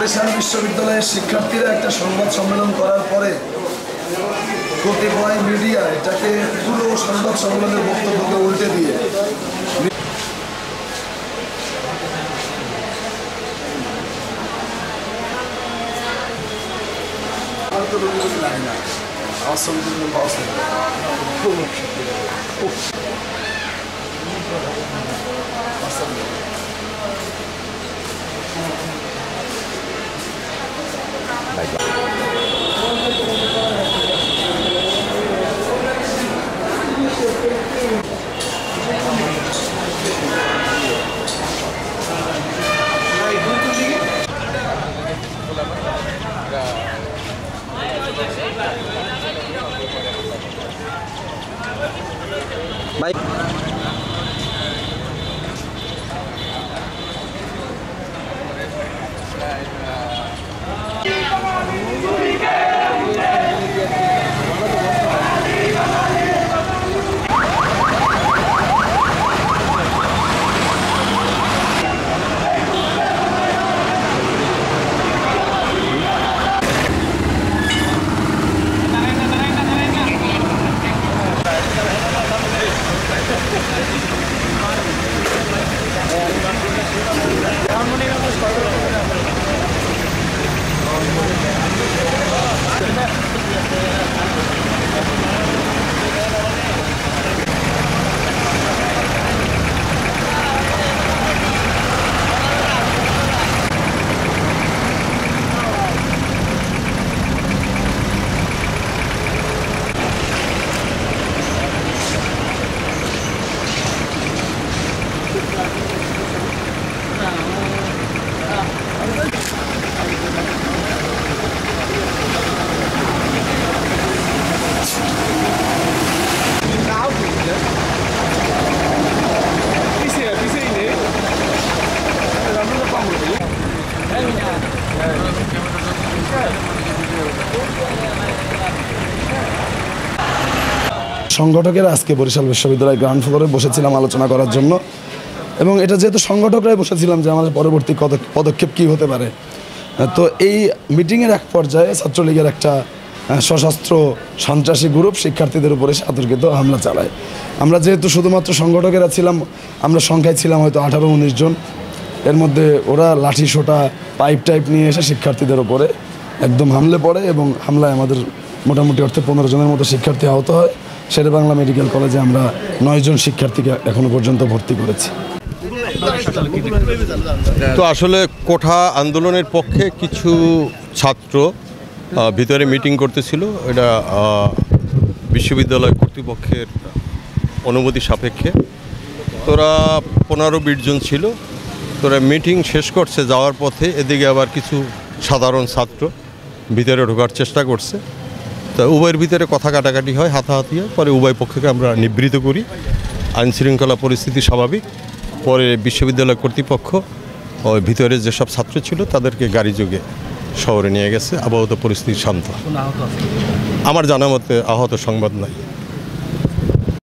বরিশাল বিশ্ববিদ্যালয়ের শিক্ষার্থীরা একটা সংবাদ সম্মেলন করার পরে কতিপয় মিডিয়া এটাকে পুরো সংবাদ সম্মেলনের বক্তব্যকে উল্টে দিয়ে সংগঠকেরা আজকে বরিশাল বিশ্ববিদ্যালয় গ্রাউন্ড ফ্লোরে বসেছিলাম আলোচনা করার জন্য, এবং এটা যেহেতু সংগঠকরাই বসেছিলাম যে আমাদের পরবর্তী পদক্ষেপ কী হতে পারে। তো এই মিটিংয়ের এক পর্যায়ে ছাত্রলীগের একটা সশস্ত্র সন্ত্রাসী গ্রুপ শিক্ষার্থীদের উপরে অতর্কিত হামলা চালায়। আমরা যেহেতু শুধুমাত্র সংগঠকেরা ছিলাম, আমরা সংখ্যায় ছিলাম হয়তো 18-19 জন, এর মধ্যে ওরা লাঠি সোটা পাইপ টাইপ নিয়ে এসে শিক্ষার্থীদের উপরে একদম হামলে পড়ে, এবং হামলায় আমাদের মোটামুটি অর্থে 15 জনের মতো শিক্ষার্থী আহত হয়। শেরেবাংলা মেডিকেল কলেজে আমরা 9 জন শিক্ষার্থীকে এখনো পর্যন্ত ভর্তি করেছি। তো আসলে কোঠা আন্দোলনের পক্ষে কিছু ছাত্র ভিতরে মিটিং করতেছিল, এটা বিশ্ববিদ্যালয় কর্তৃপক্ষের অনুমতি সাপেক্ষে। তোরা 15-20 জন ছিল। তোরা মিটিং শেষ করছে, যাওয়ার পথে এদিকে আবার কিছু সাধারণ ছাত্র ভিতরে ঢোকার চেষ্টা করছে। তো উভয়ের ভিতরে কথা কাটাকাটি হয়, হাতাহাতি হয়। পরে উভয় পক্ষকে আমরা নিবৃত করি, আইনশৃঙ্খলা পরিস্থিতি স্বাভাবিক। পরে বিশ্ববিদ্যালয় কর্তৃপক্ষ ওই ভিতরে যেসব ছাত্র ছিল তাদেরকে গাড়ি যোগে শহরে নিয়ে গেছে। আপাতত পরিস্থিতি শান্ত। আমার জানা মতে আহত সংবাদ নাই।